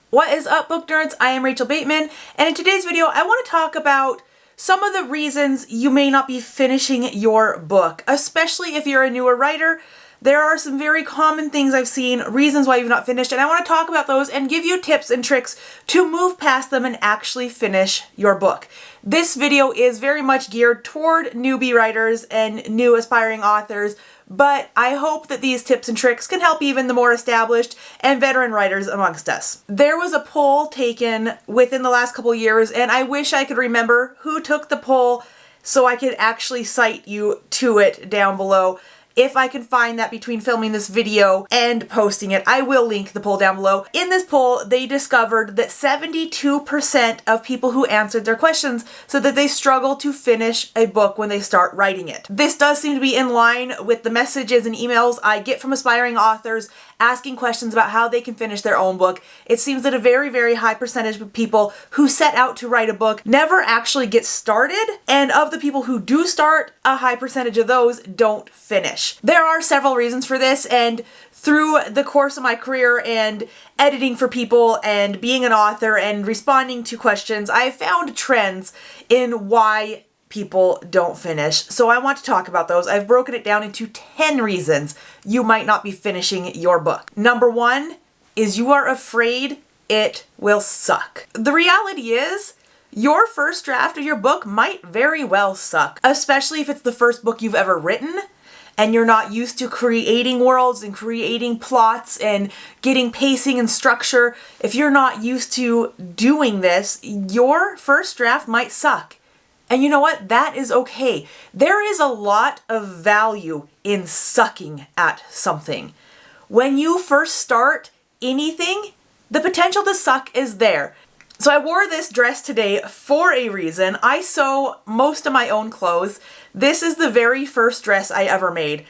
What is up, book nerds? I am Rachel Bateman, and in today's video I want to talk about some of the reasons you may not be finishing your book, especially if you're a newer writer. There are some very common things I've seen, reasons why you've not finished, and I want to talk about those and give you tips and tricks to move past them and actually finish your book. This video is very much geared toward newbie writers and new aspiring authors, but I hope that these tips and tricks can help even the more established and veteran writers amongst us. There was a poll taken within the last couple years, and I wish I could remember who took the poll so I could actually cite you to it down below. If I can find that between filming this video and posting it, I will link the poll down below. In this poll, they discovered that 72% of people who answered their questions said that they struggle to finish a book when they start writing it. This does seem to be in line with the messages and emails I get from aspiring authors asking questions about how they can finish their own book. It seems that a very, very high percentage of people who set out to write a book never actually get started, and of the people who do start, a high percentage of those don't finish. There are several reasons for this, and through the course of my career and editing for people and being an author and responding to questions, I've found trends in why people don't finish. So I want to talk about those. I've broken it down into 10 reasons you might not be finishing your book. Number one is you are afraid it will suck. The reality is, your first draft of your book might very well suck, especially if it's the first book you've ever written and you're not used to creating worlds and creating plots and getting pacing and structure. If you're not used to doing this, your first draft might suck. And you know what? That is okay. There is a lot of value in sucking at something. When you first start anything, the potential to suck is there. So I wore this dress today for a reason. I sew most of my own clothes. This is the very first dress I ever made,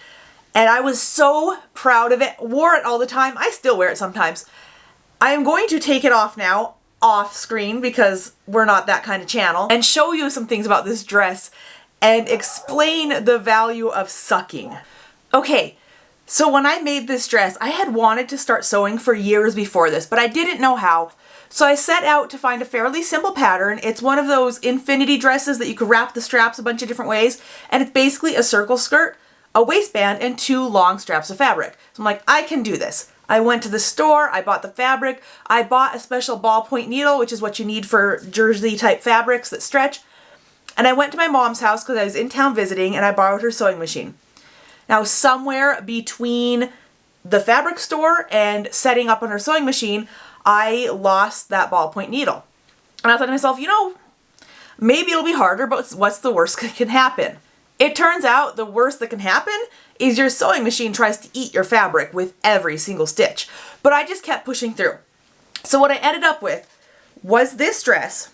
and I was so proud of it. Wore it all the time. I still wear it sometimes. I am going to take it off now, off screen, because we're not that kind of channel, and show you some things about this dress and explain the value of sucking. Okay, so when I made this dress, I had wanted to start sewing for years before this, but I didn't know how. So I set out to find a fairly simple pattern. It's one of those infinity dresses that you could wrap the straps a bunch of different ways, and it's basically a circle skirt, a waistband, and 2 long straps of fabric. So I'm like, I can do this. I went to the store, I bought the fabric, I bought a special ballpoint needle, which is what you need for jersey type fabrics that stretch, and I went to my mom's house because I was in town visiting, and I borrowed her sewing machine. Now, somewhere between the fabric store and setting up on her sewing machine, I lost that ballpoint needle. And I thought to myself, you know, maybe it'll be harder, but what's the worst that can happen? It turns out the worst that can happen is your sewing machine tries to eat your fabric with every single stitch. But I just kept pushing through. So what I ended up with was this dress.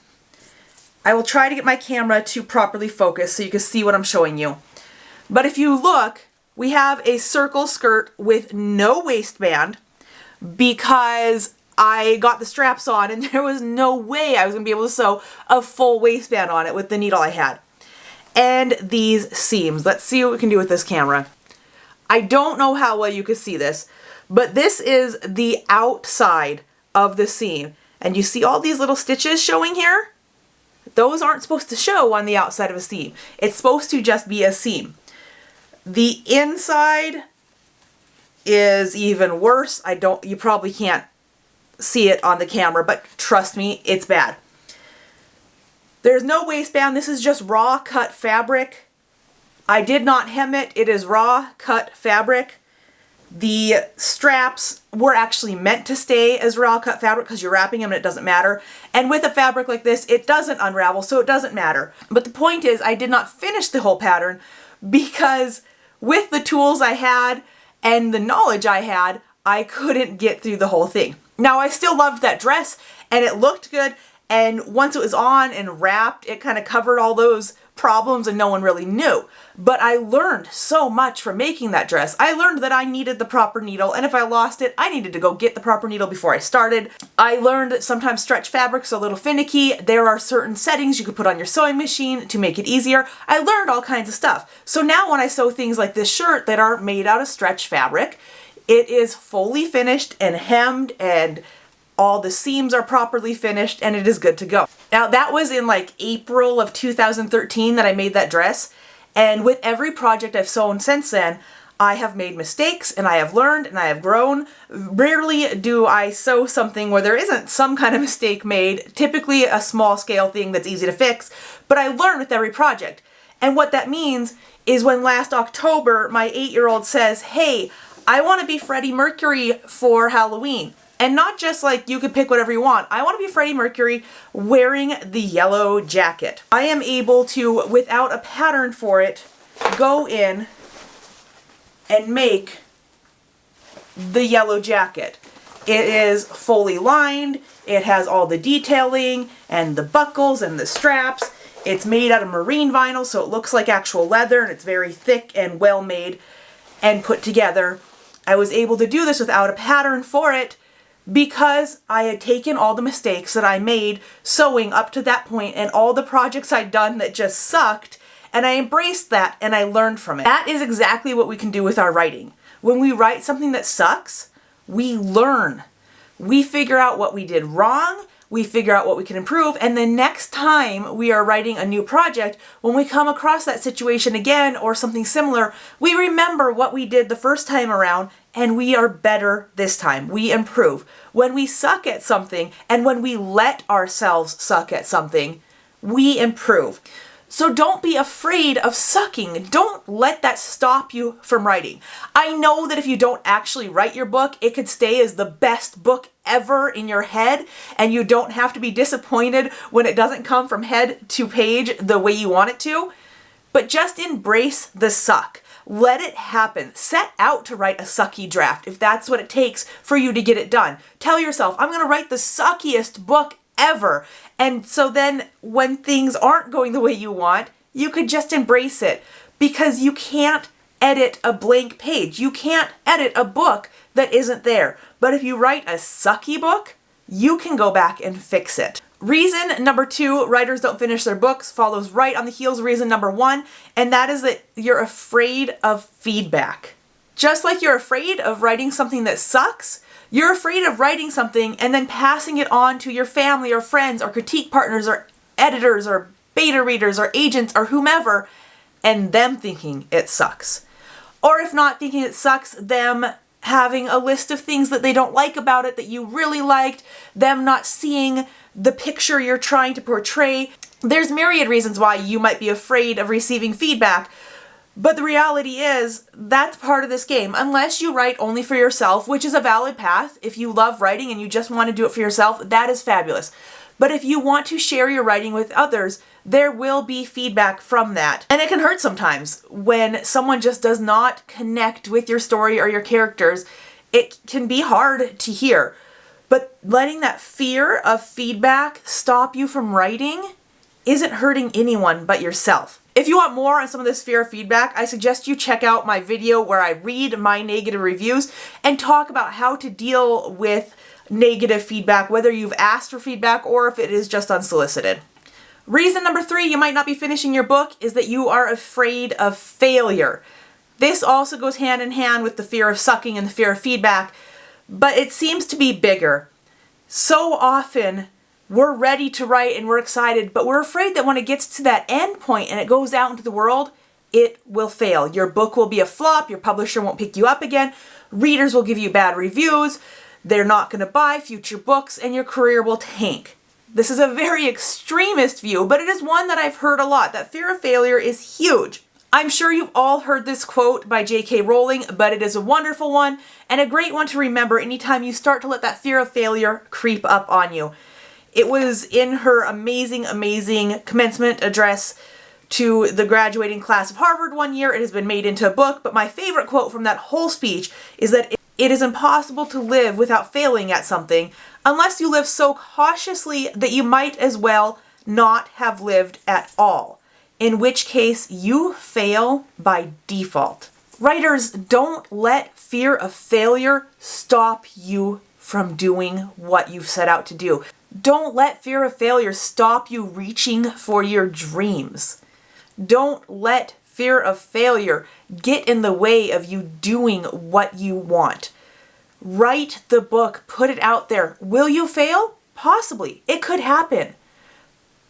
I will try to get my camera to properly focus so you can see what I'm showing you. But if you look, we have a circle skirt with no waistband because I got the straps on and there was no way I was going to be able to sew a full waistband on it with the needle I had. And these seams. Let's see what we can do with this camera. I don't know how well you can see this, but this is the outside of the seam. And you see all these little stitches showing here? Those aren't supposed to show on the outside of a seam. It's supposed to just be a seam. The inside is even worse. You probably can't see it on the camera, but trust me, it's bad. There's no waistband. This is just raw cut fabric. I did not hem it. It is raw cut fabric. The straps were actually meant to stay as raw cut fabric because you're wrapping them and it doesn't matter. And with a fabric like this, it doesn't unravel, so it doesn't matter. But the point is, I did not finish the whole pattern because with the tools I had and the knowledge I had, I couldn't get through the whole thing. Now, I still loved that dress and it looked good, and once it was on and wrapped, it kind of covered all those problems and no one really knew. But I learned so much from making that dress. I learned that I needed the proper needle, and if I lost it, I needed to go get the proper needle before I started. I learned that sometimes stretch fabric's a little finicky. There are certain settings you could put on your sewing machine to make it easier. I learned all kinds of stuff. So now when I sew things like this shirt that are made out of stretch fabric, it is fully finished and hemmed and all the seams are properly finished, and it is good to go. Now that was in like April of 2013 that I made that dress, and with every project I've sewn since then, I have made mistakes and I have learned and I have grown. Rarely do I sew something where there isn't some kind of mistake made, typically a small scale thing that's easy to fix, but I learn with every project. And what that means is when last October my 8-year-old says, hey, I want to be Freddie Mercury for Halloween. And not just like you could pick whatever you want. I want to be Freddie Mercury wearing the yellow jacket. I am able to, without a pattern for it, go in and make the yellow jacket. It is fully lined, it has all the detailing and the buckles and the straps. It's made out of marine vinyl, so it looks like actual leather, and it's very thick and well made and put together. I was able to do this without a pattern for it because I had taken all the mistakes that I made sewing up to that point and all the projects I'd done that just sucked, and I embraced that and I learned from it. That is exactly what we can do with our writing. When we write something that sucks, we learn. We figure out what we did wrong, we figure out what we can improve, and the next time we are writing a new project, when we come across that situation again or something similar, we remember what we did the first time around and we are better this time. We improve. When we suck at something and when we let ourselves suck at something, we improve. So don't be afraid of sucking. Don't let that stop you from writing. I know that if you don't actually write your book, it could stay as the best book ever in your head, and you don't have to be disappointed when it doesn't come from head to page the way you want it to. But just embrace the suck. Let it happen. Set out to write a sucky draft if that's what it takes for you to get it done. Tell yourself, I'm going to write the suckiest book ever. And so then when things aren't going the way you want, you could just embrace it, because you can't edit a blank page. You can't edit a book that isn't there. But if you write a sucky book, you can go back and fix it. Reason number 2 writers don't finish their books follows right on the heels of reason number 1, and that is that you're afraid of feedback. Just like you're afraid of writing something that sucks, you're afraid of writing something and then passing it on to your family or friends or critique partners or editors or beta readers or agents or whomever, and them thinking it sucks. Or if not thinking it sucks, them having a list of things that they don't like about it that you really liked, them not seeing the picture you're trying to portray. There's myriad reasons why you might be afraid of receiving feedback. But the reality is, that's part of this game. Unless you write only for yourself, which is a valid path. If you love writing and you just want to do it for yourself, that is fabulous. But if you want to share your writing with others, there will be feedback from that. And it can hurt sometimes when someone just does not connect with your story or your characters. It can be hard to hear. But letting that fear of feedback stop you from writing isn't hurting anyone but yourself. If you want more on some of this fear of feedback, I suggest you check out my video where I read my negative reviews and talk about how to deal with negative feedback, whether you've asked for feedback or if it is just unsolicited. Reason number 3 you might not be finishing your book is that you are afraid of failure. This also goes hand in hand with the fear of sucking and the fear of feedback, but it seems to be bigger. So often, we're ready to write and we're excited, but we're afraid that when it gets to that end point and it goes out into the world, it will fail. Your book will be a flop, your publisher won't pick you up again, readers will give you bad reviews, they're not going to buy future books, and your career will tank. This is a very extremist view, but it is one that I've heard a lot. That fear of failure is huge. I'm sure you've all heard this quote by J.K. Rowling, but it is a wonderful one and a great one to remember anytime you start to let that fear of failure creep up on you. It was in her amazing, amazing commencement address to the graduating class of Harvard one year. It has been made into a book, but my favorite quote from that whole speech is that it is impossible to live without failing at something unless you live so cautiously that you might as well not have lived at all, in which case you fail by default. Writers, don't let fear of failure stop you from doing what you've set out to do. Don't let fear of failure stop you reaching for your dreams. Don't let fear of failure get in the way of you doing what you want. Write the book, put it out there. Will you fail? Possibly. It could happen.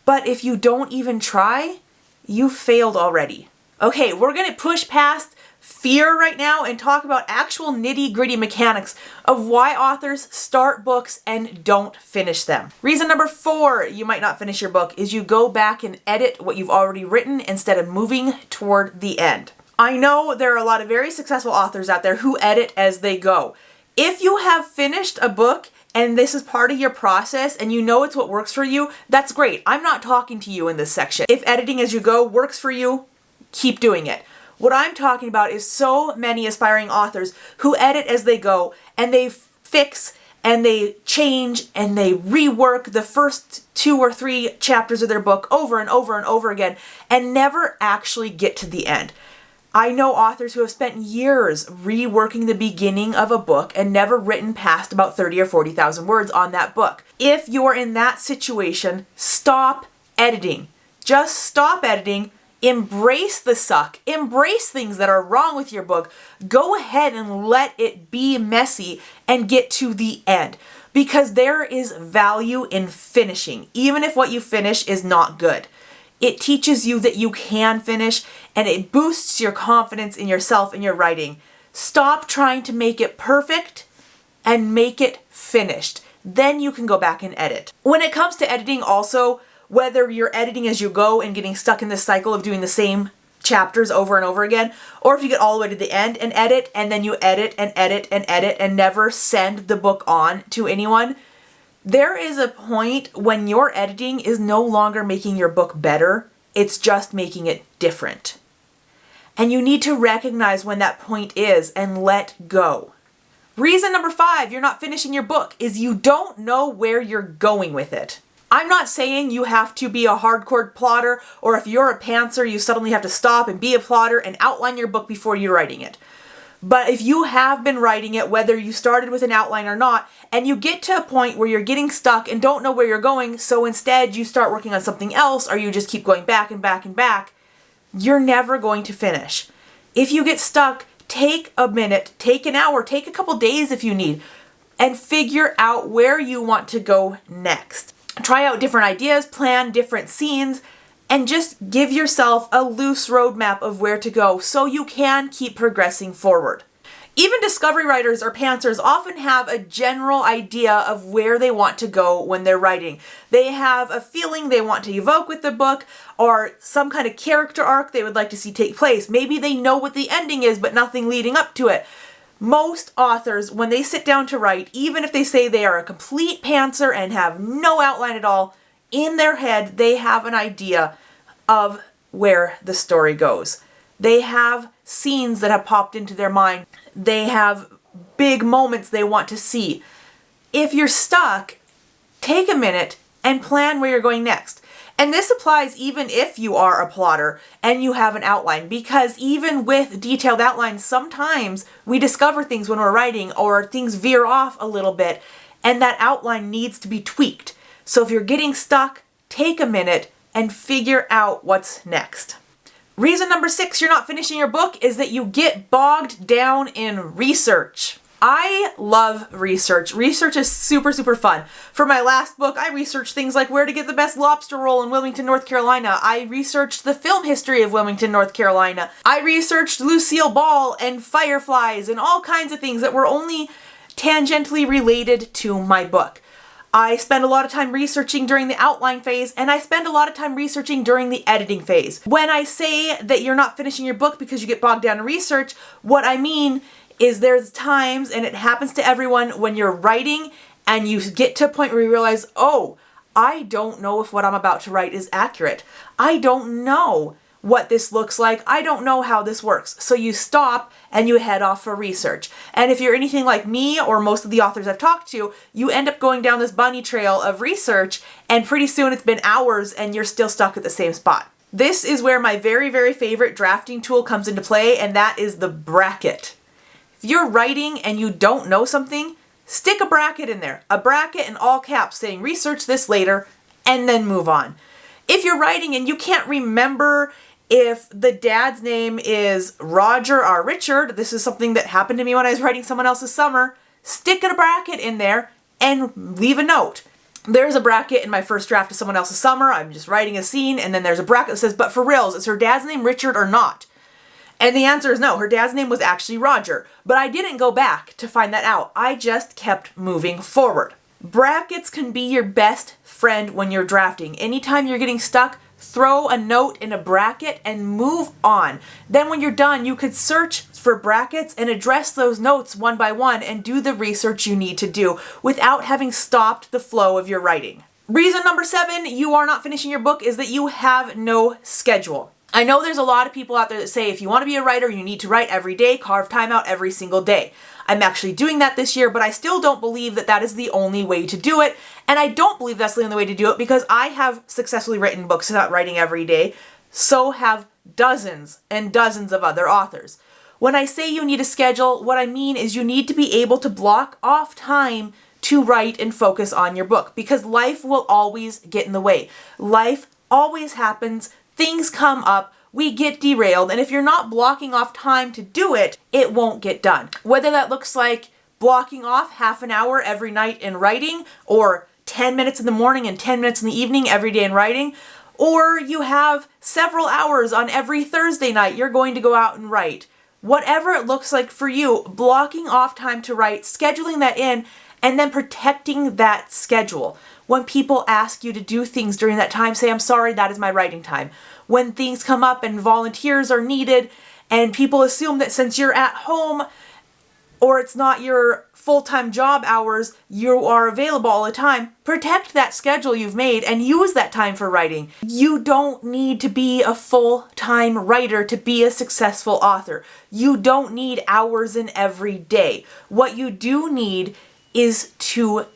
But if you don't even try, you failed already. Okay, we're gonna push past fear right now and talk about actual nitty-gritty mechanics of why authors start books and don't finish them. Reason number 4 you might not finish your book is you go back and edit what you've already written instead of moving toward the end. I know there are a lot of very successful authors out there who edit as they go. If you have finished a book and this is part of your process and you know it's what works for you, that's great. I'm not talking to you in this section. If editing as you go works for you, keep doing it. What I'm talking about is so many aspiring authors who edit as they go and they fix and they change and they rework the first 2 or 3 chapters of their book over and over and over again and never actually get to the end. I know authors who have spent years reworking the beginning of a book and never written past about 30 or 40,000 words on that book. If you're in that situation, stop editing. Just stop editing. Embrace the suck. Embrace things that are wrong with your book. Go ahead and let it be messy and get to the end. Because there is value in finishing, even if what you finish is not good. It teaches you that you can finish and it boosts your confidence in yourself and your writing. Stop trying to make it perfect and make it finished. Then you can go back and edit. When it comes to editing also, whether you're editing as you go and getting stuck in this cycle of doing the same chapters over and over again, or if you get all the way to the end and edit and then you edit and edit and edit and never send the book on to anyone, there is a point when your editing is no longer making your book better, it's just making it different. And you need to recognize when that point is and let go. Reason number 5 you're not finishing your book is you don't know where you're going with it. I'm not saying you have to be a hardcore plotter, or if you're a pantser, you suddenly have to stop and be a plotter and outline your book before you're writing it. But if you have been writing it, whether you started with an outline or not, and you get to a point where you're getting stuck and don't know where you're going, so instead you start working on something else, or you just keep going back and back and back, you're never going to finish. If you get stuck, take a minute, take an hour, take a couple days if you need, and figure out where you want to go next. Try out different ideas, plan different scenes, and just give yourself a loose roadmap of where to go so you can keep progressing forward. Even discovery writers or pantsers often have a general idea of where they want to go when they're writing. They have a feeling they want to evoke with the book or some kind of character arc they would like to see take place. Maybe they know what the ending is but nothing leading up to it. Most authors, when they sit down to write, even if they say they are a complete pantser and have no outline at all, in their head they have an idea of where the story goes. They have scenes that have popped into their mind. They have big moments they want to see. If you're stuck, take a minute and plan where you're going next. And this applies even if you are a plotter and you have an outline, because even with detailed outlines, sometimes we discover things when we're writing or things veer off a little bit and that outline needs to be tweaked. So if you're getting stuck, take a minute and figure out what's next. Reason number 6 you're not finishing your book is that you get bogged down in research. I love research. Research is super fun. For my last book, I researched things like where to get the best lobster roll in Wilmington, North Carolina. I researched the film history of Wilmington, North Carolina. I researched Lucille Ball and fireflies and all kinds of things that were only tangentially related to my book. I spend a lot of time researching during the outline phase, and I spend a lot of time researching during the editing phase. When I say that you're not finishing your book because you get bogged down in research, what I mean is there's times, and it happens to everyone, when you're writing and you get to a point where you realize, oh, I don't know if what I'm about to write is accurate. I don't know what this looks like. I don't know how this works. So you stop and you head off for research. And if you're anything like me or most of the authors I've talked to, you end up going down this bunny trail of research, and pretty soon it's been hours and you're still stuck at the same spot. This is where my very favorite drafting tool comes into play, and that is the bracket. If you're writing and you don't know something, stick a bracket in there. A bracket in all caps saying research this later, and then move on. If you're writing and you can't remember if the dad's name is Roger or Richard, this is something that happened to me when I was writing someone else's summer, stick a bracket in there and leave a note. There's a bracket in my first draft of Someone Else's Summer. I'm just writing a scene, and then there's a bracket that says, but for reals, is her dad's name Richard or not? And the answer is no. Her dad's name was actually Roger. But I didn't go back to find that out. I just kept moving forward. Brackets can be your best friend when you're drafting. Anytime you're getting stuck, throw a note in a bracket and move on. Then when you're done, you could search for brackets and address those notes one by one and do the research you need to do without having stopped the flow of your writing. Reason number 7 you are not finishing your book is that you have no schedule. I know there's a lot of people out there that say if you want to be a writer, you need to write every day, carve time out every single day. I'm actually doing that this year, but I still don't believe that that is the only way to do it. And I don't believe that's the only way to do it because I have successfully written books without writing every day. So have dozens and dozens of other authors. When I say you need a schedule, what I mean is you need to be able to block off time to write and focus on your book because life will always get in the way. Life always happens. Things come up. We get derailed, and if you're not blocking off time to do it, it won't get done. Whether that looks like blocking off half an hour every night in writing, or 10 minutes in the morning and 10 minutes in the evening every day in writing, or you have several hours on every Thursday night you're going to go out and write. Whatever it looks like for you, blocking off time to write, scheduling that in, and then protecting that schedule. When people ask you to do things during that time, say, I'm sorry, that is my writing time. When things come up and volunteers are needed and people assume that since you're at home or it's not your full-time job hours, you are available all the time, protect that schedule you've made and use that time for writing. You don't need to be a full-time writer to be a successful author. You don't need hours in every day. What you do need is to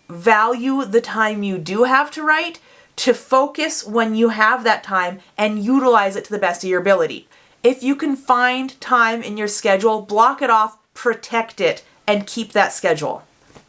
value the time you do have to write, to focus when you have that time and utilize it to the best of your ability. If you can find time in your schedule, block it off, protect it, and keep that schedule.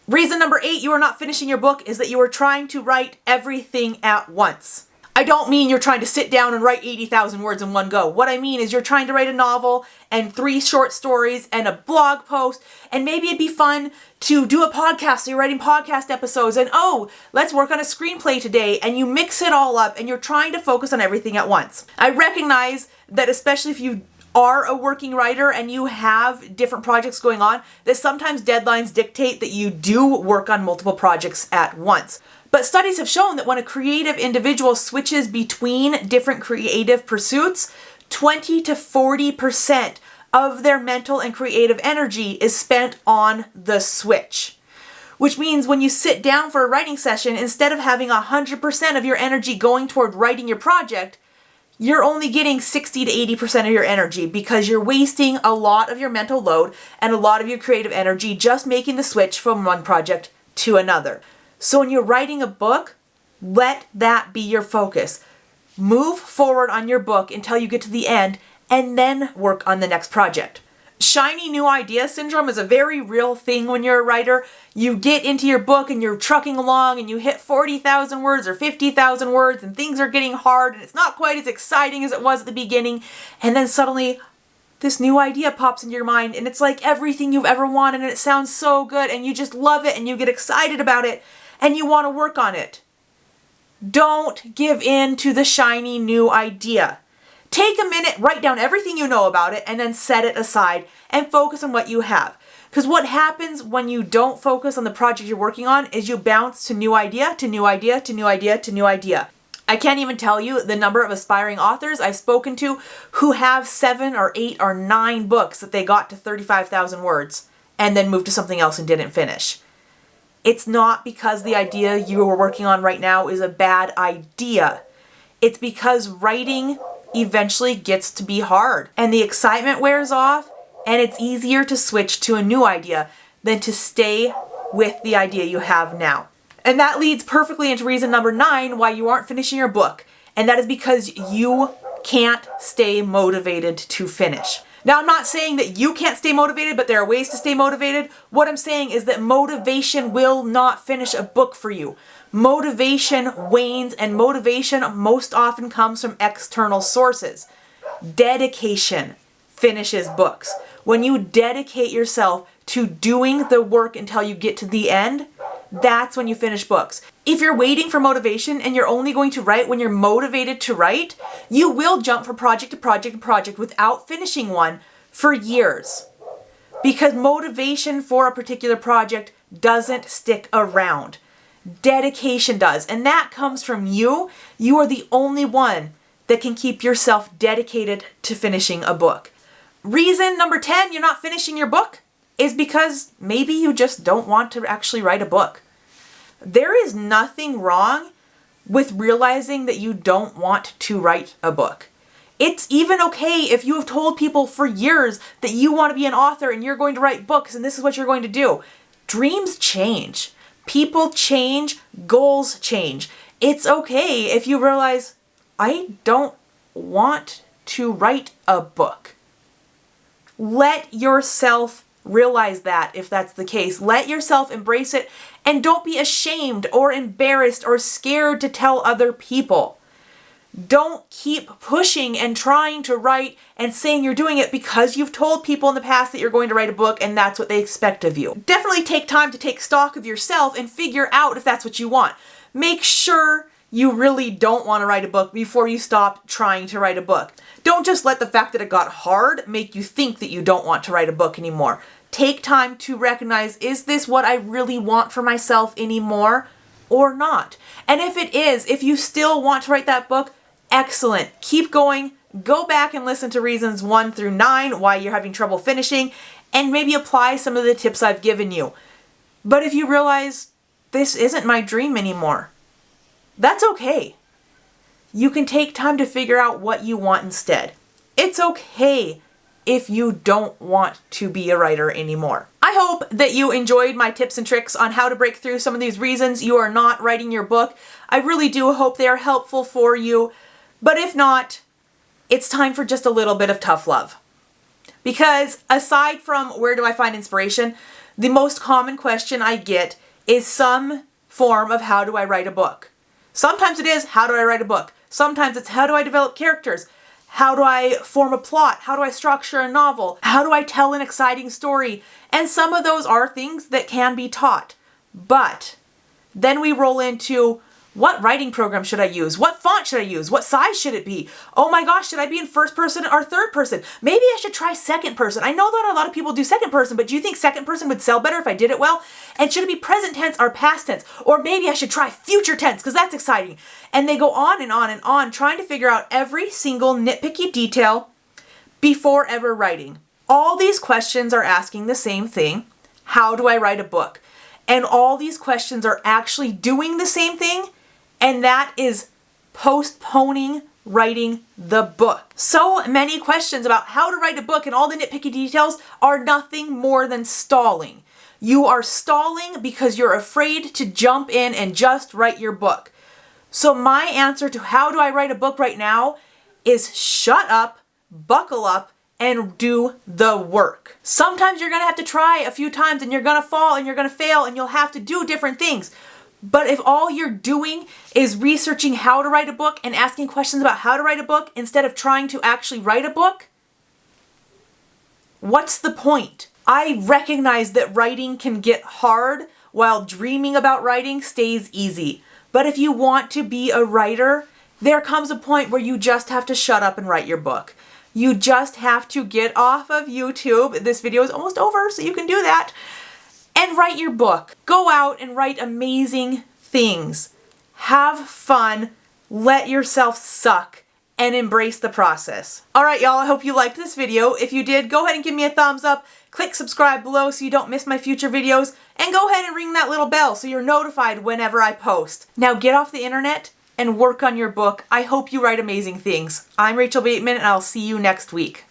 Reason number 8 you are not finishing your book is that you are trying to write everything at once. I don't mean you're trying to sit down and write 80,000 words in one go. What I mean is you're trying to write a novel and 3 short stories and a blog post, and maybe it'd be fun to do a podcast, so you're writing podcast episodes, and oh, let's work on a screenplay today, and you mix it all up and you're trying to focus on everything at once. I recognize that especially if you are a working writer and you have different projects going on, that sometimes deadlines dictate that you do work on multiple projects at once. But studies have shown that when a creative individual switches between different creative pursuits, 20 to 40% of their mental and creative energy is spent on the switch. Which means when you sit down for a writing session, instead of having 100% of your energy going toward writing your project, you're only getting 60 to 80% of your energy because you're wasting a lot of your mental load and a lot of your creative energy just making the switch from one project to another. So when you're writing a book, let that be your focus. Move forward on your book until you get to the end and then work on the next project. Shiny new idea syndrome is a very real thing when you're a writer. You get into your book and you're trucking along and you hit 40,000 words or 50,000 words and things are getting hard and it's not quite as exciting as it was at the beginning. And then suddenly this new idea pops into your mind and it's like everything you've ever wanted and it sounds so good and you just love it and you get excited about it and you want to work on it. Don't give in to the shiny new idea. Take a minute, write down everything you know about it, and then set it aside and focus on what you have. Because what happens when you don't focus on the project you're working on is you bounce to new idea, to new idea, to new idea, to new idea. I can't even tell you the number of aspiring authors I've spoken to who have 7 or 8 or 9 books that they got to 35,000 words and then moved to something else and didn't finish. It's not because the idea you are working on right now is a bad idea. It's because writing eventually gets to be hard and the excitement wears off and it's easier to switch to a new idea than to stay with the idea you have now. And that leads perfectly into reason number 9 why you aren't finishing your book, and that is because you can't stay motivated to finish. Now, I'm not saying that you can't stay motivated, but there are ways to stay motivated. What I'm saying is that motivation will not finish a book for you. Motivation wanes, and motivation most often comes from external sources. Dedication finishes books. When you dedicate yourself to doing the work until you get to the end, that's when you finish books. If you're waiting for motivation and you're only going to write when you're motivated to write, you will jump from project to project to project without finishing one for years. Because motivation for a particular project doesn't stick around. Dedication does. And that comes from you. You are the only one that can keep yourself dedicated to finishing a book. Reason number 10 you're not finishing your book is because maybe you just don't want to actually write a book. There is nothing wrong with realizing that you don't want to write a book. It's even okay if you have told people for years that you want to be an author and you're going to write books and this is what you're going to do. Dreams change. People change. Goals change. It's okay if you realize, I don't want to write a book. Let yourself realize that if that's the case. Let yourself embrace it and don't be ashamed or embarrassed or scared to tell other people. Don't keep pushing and trying to write and saying you're doing it because you've told people in the past that you're going to write a book and that's what they expect of you. Definitely take time to take stock of yourself and figure out if that's what you want. Make sure you really don't want to write a book before you stop trying to write a book. Don't just let the fact that it got hard make you think that you don't want to write a book anymore. Take time to recognize, is this what I really want for myself anymore or not? And if it is, if you still want to write that book, excellent. Keep going. Go back and listen to reasons 1 through 9 why you're having trouble finishing and maybe apply some of the tips I've given you. But if you realize this isn't my dream anymore, that's okay. You can take time to figure out what you want instead. It's okay if you don't want to be a writer anymore. I hope that you enjoyed my tips and tricks on how to break through some of these reasons you are not writing your book. I really do hope they are helpful for you. But if not, it's time for just a little bit of tough love. Because aside from where do I find inspiration, the most common question I get is some form of how do I write a book. Sometimes it is, how do I write a book? Sometimes it's, how do I develop characters? How do I form a plot? How do I structure a novel? How do I tell an exciting story? And some of those are things that can be taught. But then we roll into, what writing program should I use? What font should I use? What size should it be? Oh my gosh, should I be in first person or third person? Maybe I should try second person. I know that a lot of people do second person, but do you think second person would sell better if I did it well? And should it be present tense or past tense? Or maybe I should try future tense because that's exciting. And they go on and on and on trying to figure out every single nitpicky detail before ever writing. All these questions are asking the same thing. How do I write a book? And all these questions are actually doing the same thing. And that is postponing writing the book. So many questions about how to write a book and all the nitpicky details are nothing more than stalling. You are stalling because you're afraid to jump in and just write your book. So my answer to how do I write a book right now is shut up, buckle up, and do the work. Sometimes you're gonna have to try a few times and you're gonna fall and you're gonna fail and you'll have to do different things. But if all you're doing is researching how to write a book and asking questions about how to write a book instead of trying to actually write a book, what's the point? I recognize that writing can get hard while dreaming about writing stays easy. But if you want to be a writer, there comes a point where you just have to shut up and write your book. You just have to get off of YouTube. This video is almost over, so you can do that. And write your book. Go out and write amazing things. Have fun. Let yourself suck and embrace the process. All right, y'all, I hope you liked this video. If you did, go ahead and give me a thumbs up. Click subscribe below so you don't miss my future videos. And go ahead and ring that little bell so you're notified whenever I post. Now get off the internet and work on your book. I hope you write amazing things. I'm Rachel Bateman, and I'll see you next week.